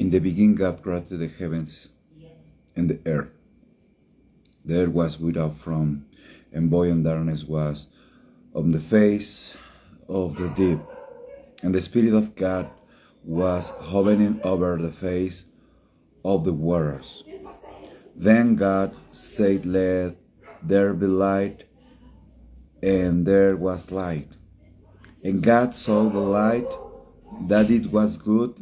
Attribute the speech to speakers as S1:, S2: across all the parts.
S1: In the beginning God created the heavens and the earth. The earth was without form, and void and darkness was on the face of the deep, and the Spirit of God was hovering over the face of the waters. Then God said, "Let there be light," and there was light. And God saw the light, that it was good,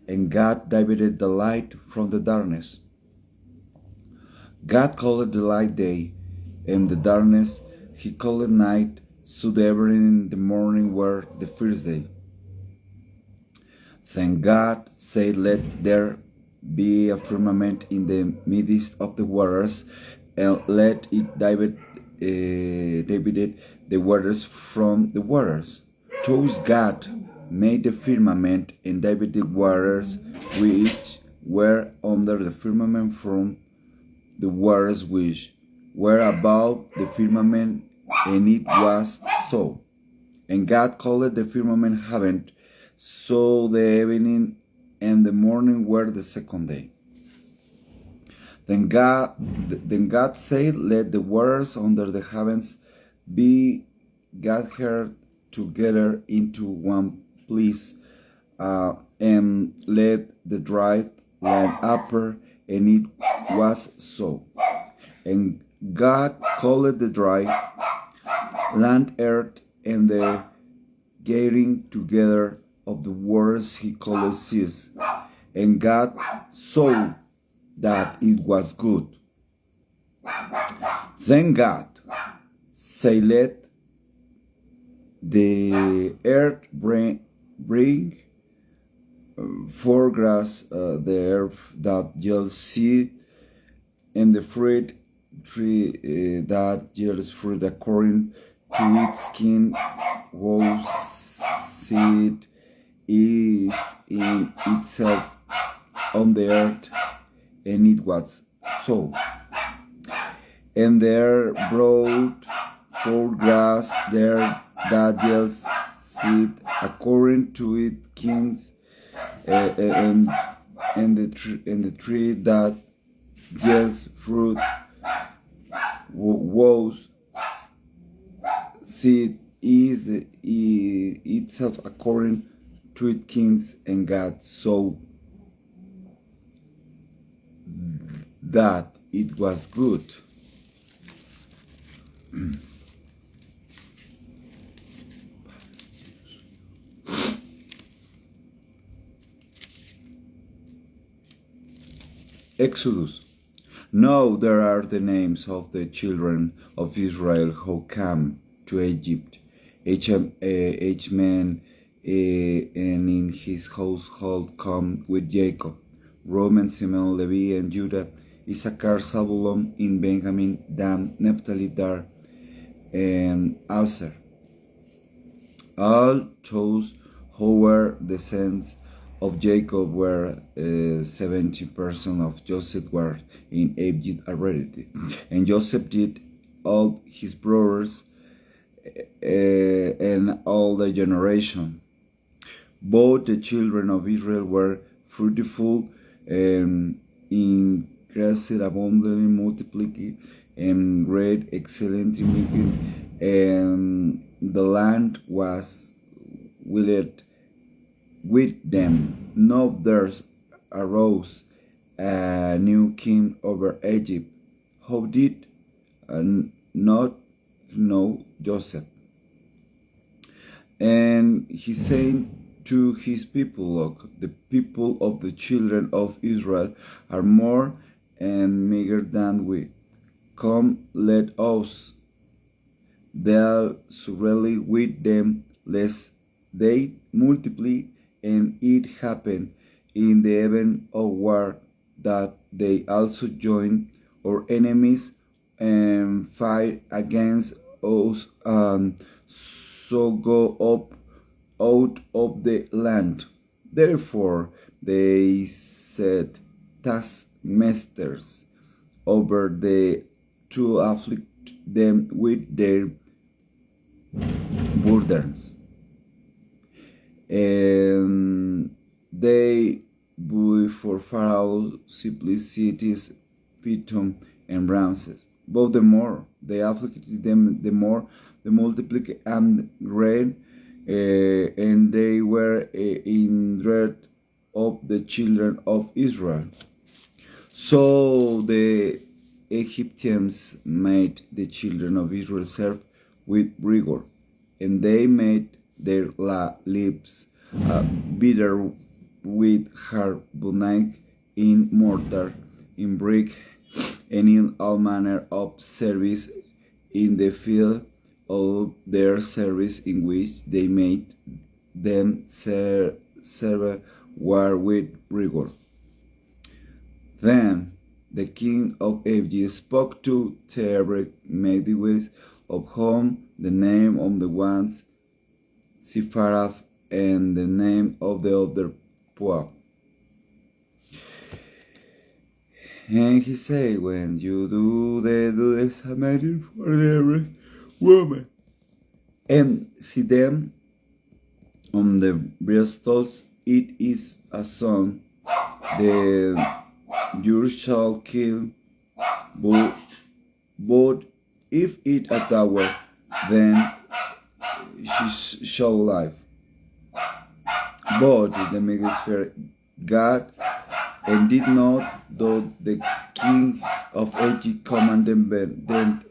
S1: and God divided the light from the darkness. God called the light day, and the darkness he called night. So the evening and the morning were the first day. Then God said, "Let there be a firmament in the midst of the waters, and let it divide the waters from the waters." Thus God made the firmament and divided the waters which were under the firmament from the waters which were above the firmament, and it was so. And God called the firmament heaven. So the evening and the morning were the second day. Then God said, "Let the waters under the heavens be gathered together into one place, and let the dry land appear," and it was so. And God called the dry land earth, and the gathering together of the waters he called seas. And God saw that it was good. Then God said, "Let the earth bring forth grass, the earth that yields seed, and the fruit tree that yields fruit according to its kind, whose seed is in itself on the earth." And it was so. And there brought forth grass there that yields seed according to its kind, and the tree that yields fruit, whose seed is itself according to its kind. And God saw that it was good. Exodus. Now there are the names of the children of Israel who came to Egypt, each man and in his household come with Jacob: Reuben, Simeon, Levi, and Judah, Issachar, Zabulon, in Benjamin, Dan, Naphtali, Dar, and Aser. All those who were descendants of Jacob were 70% of Joseph were in Egypt already. And Joseph did all his brothers and all the generation. Both the children of Israel were fruitful and increased abundantly, multiplied and great, excellent in and the land was willed with them. Now there arose a new king over Egypt, who did not know Joseph. And he said to his people, "Look, the people of the children of Israel are more and meager than we. Come, let us deal severely with them, lest they multiply, and it happen in the event of war that they also join our enemies and fight against us, and so go up out of the land." Therefore they set taskmasters over the to afflict them with their burdens. And they before Pharaoh simplicities, Pithom, and Ramses. Both the more they afflicted them, the more they multiplied and reigned, and they were in dread of the children of Israel. So the Egyptians made the children of Israel serve with rigor, and they made their lips bitter with carbonate in mortar, in brick, and in all manner of service in the field of their service in which they made them serve war with rigor. Then the king of Egypt spoke to Terebek midwives, of whom the name of the one Sepharad and the name of the other Puah. And he said, when you do the examining for the rest woman, and see them on the breaststones, it is a son, you shall kill, but if it a daughter, then she shall live. But the Megasphere God, and did not, though the king of Egypt commanded them,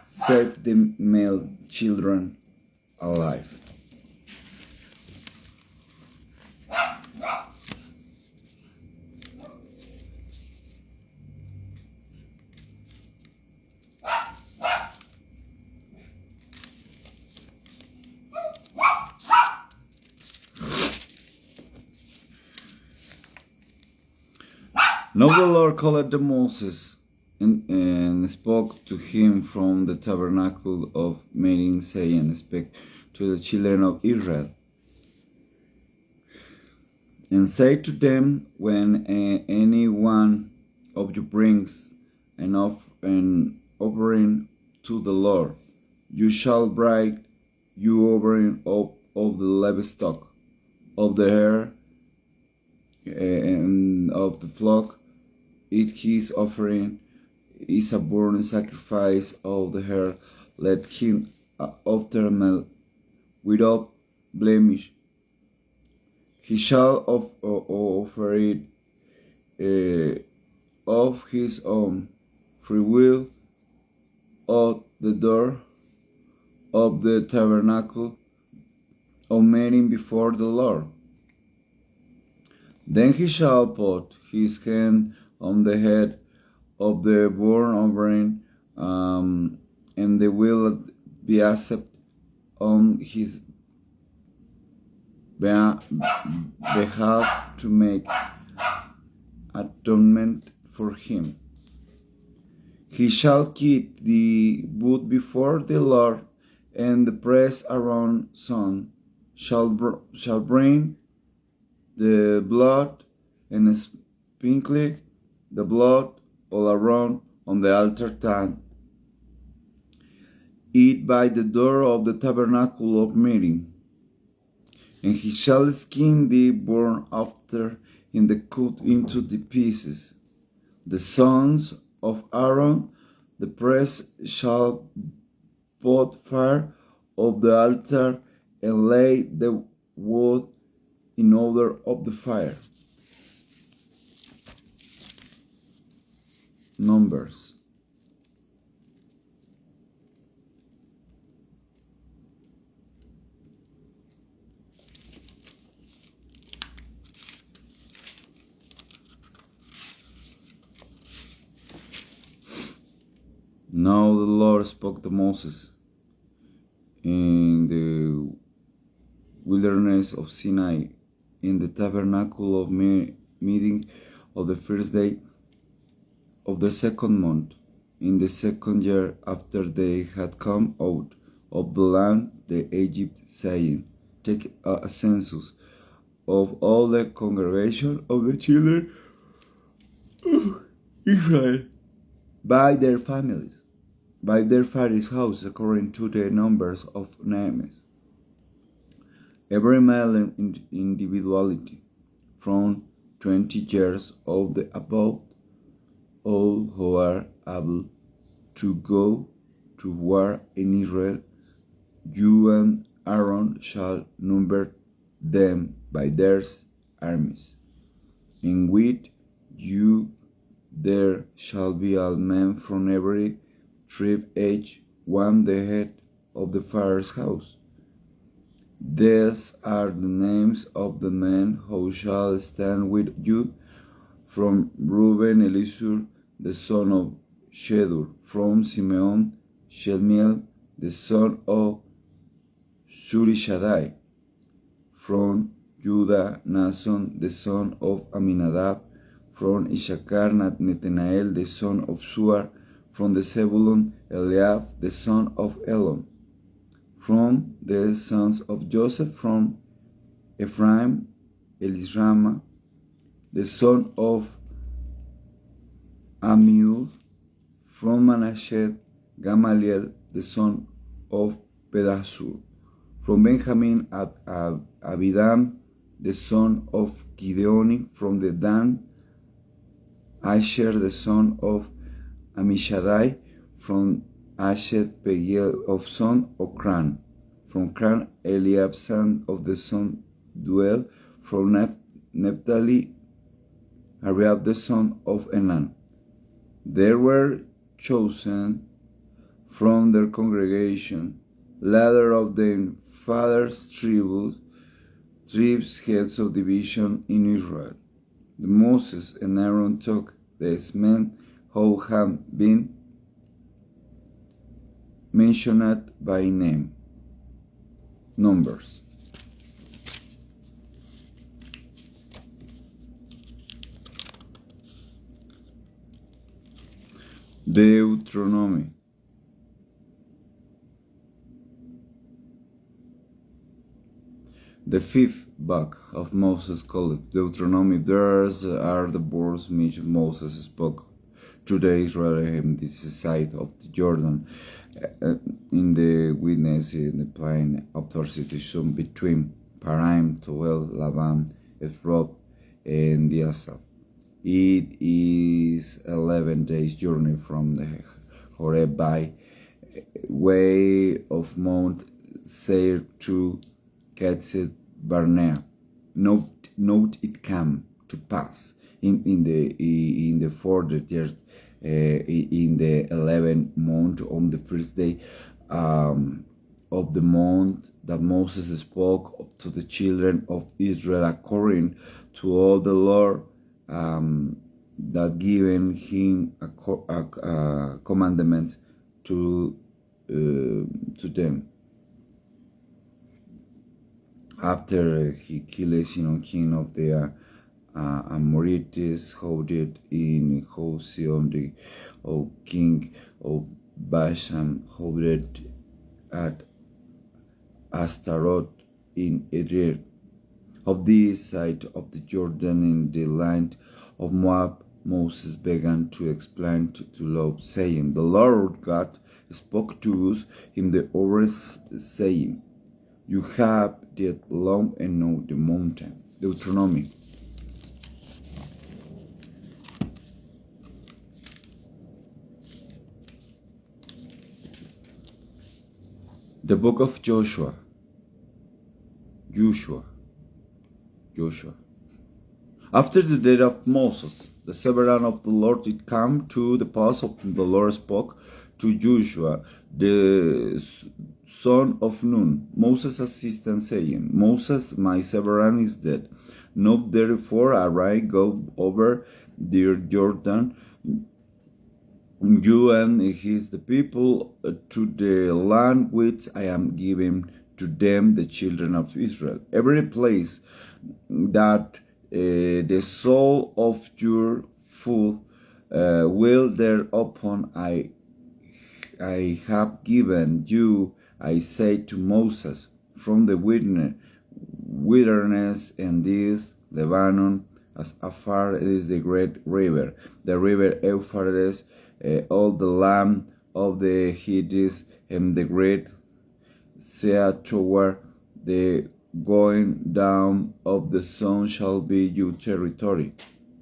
S1: save the male children alive. Now the Lord called to Moses and spoke to him from the tabernacle of meeting, saying, speak to the children of Israel, and say to them, when any one of you brings an offering to the Lord, you shall bring your offering of the livestock, of the hare, and of the flock. If his offering is a burnt sacrifice of the hare, let him offer it without blemish. He shall offer it of his own free will at the door of the tabernacle of meeting before the Lord. Then he shall put his hand on the head of the burnt offering, and they will be accepted on his behalf to make atonement for him. He shall keep the wood before the Lord, and the priest Aaron's son shall bring the blood and sprinkle the blood all around on the altar stand, it by the door of the tabernacle of meeting. And he shall skin the burnt offering in the cut into the pieces. The sons of Aaron, the priest, shall put fire of the altar and lay the wood in order of the fire. Numbers. Now the Lord spoke to Moses in the wilderness of Sinai, in the tabernacle of meeting of the first day of the second month, in the second year after they had come out of the land of Egypt, saying, take a census of all the congregation of the children of Israel by their families, by their fathers' house, according to the numbers of names, every male in individuality, from 20 years of the above, all who are able to go to war in Israel, you and Aaron shall number them by their armies, in which you there shall be all men from every tribe, each one the head of the father's house. These are the names of the men who shall stand with you: from Reuben, Elizur, the son of Shedur; from Simeon, Shelmiel, the son of Surishadai; from Judah, Nason, the son of Aminadab; from Issachar, Nathanael, the son of Suar; from the Zebulun, Eliab, the son of Elon; from the sons of Joseph; from Ephraim, Elisrama, the son of Ammiud; from Manasseh, Gamaliel, the son of Pedasur; from Benjamin, Abidam, the son of Gideoni; from the Dan, Asher, the son of Amishadai; from Asher, Pegiel, of son of Cran; from Cran, Eliab, son of the son Duel; from Naphtali, Ariab, the son of Enan. There were chosen from their congregation, ladder of their fathers' tribes, heads of division in Israel. Moses and Aaron took these men who have been mentioned by name. Numbers. Deuteronomy. The fifth book of Moses called Deuteronomy. These are the words which Moses spoke to the Israelites on this side of the Jordan, in the wilderness, in the plain of the situation between Paran, Toel, Laban, Ephraim, and Diasab. It is 11 days' journey from the Horeb by way of Mount Seir to Kadesh Barnea. Note it came to pass in the 40th year, in the 11th month, on the first day of the month, that Moses spoke to the children of Israel according to all the Lord that given him commandments to them. After he killed king of the Amorites, holded in Hosion, the king of Bashan, holded at Astaroth in Edrei, of this side of the Jordan in the land of Moab. Moses began to explain to Lot, saying, The Lord God spoke to us in the Horeb, saying, You have yet long and know the mountain. Deuteronomy. The book of Joshua. After the death of Moses, the servant of the Lord, it came to the pass of the Lord spoke to Joshua, the son of Nun, Moses' assistant, saying, Moses, my servant, is dead. Now therefore arise, go over the Jordan, you and the people, to the land which I am giving to them, the children of Israel. Every place that the sole of your foot will thereupon I have given you, I say to Moses, from the wilderness and this Lebanon, as far as the great river, the river Euphrates, all the land of the Hittites, and the great sea toward the going down of the sun shall be your territory.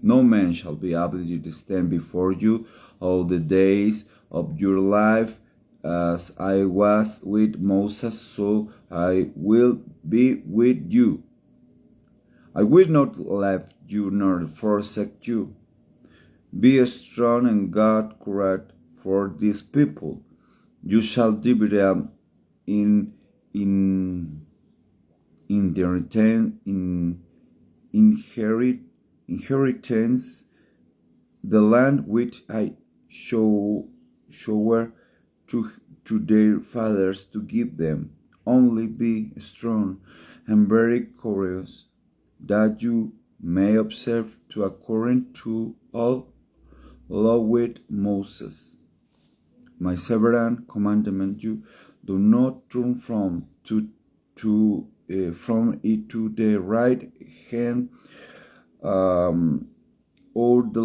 S1: No man shall be able to stand before you all the days of your life. As I was with Moses, so I will be with you. I will not leave you nor forsake you. Be strong and God courage for this people. You shall divide them in inheritance the land which I shower to their fathers to give them. Only be strong and very courageous, that you may observe to according to all law with Moses, my servant commandment you. Do not turn from it to the right hand or the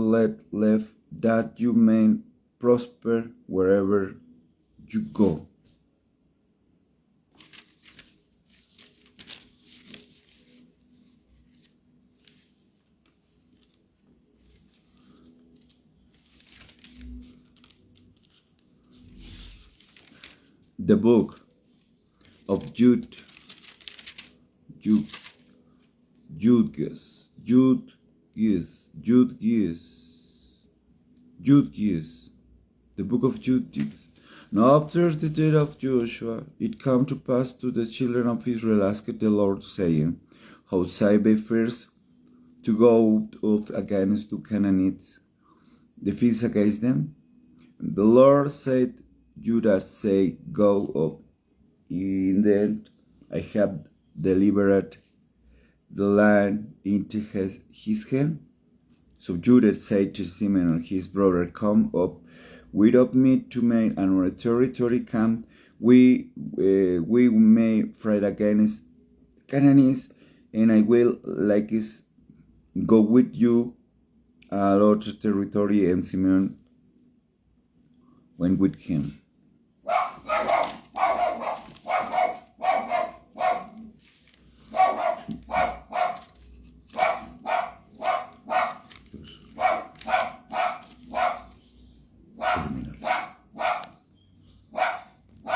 S1: left, that you may prosper wherever you go. The book of Judges, the book of Judges. Now after the death of Joshua, it came to pass to the children of Israel asked the Lord, saying, how shall we first to go out against the Canaanites, the feast against them? And the Lord said, you that say, go up, indeed I have delivered the land into his hand. So Judah said to Simeon and his brother, come up with me to make our territory camp. We may fight against Canaanites, and I will likewise go with you a lot of territory. And Simeon went with him.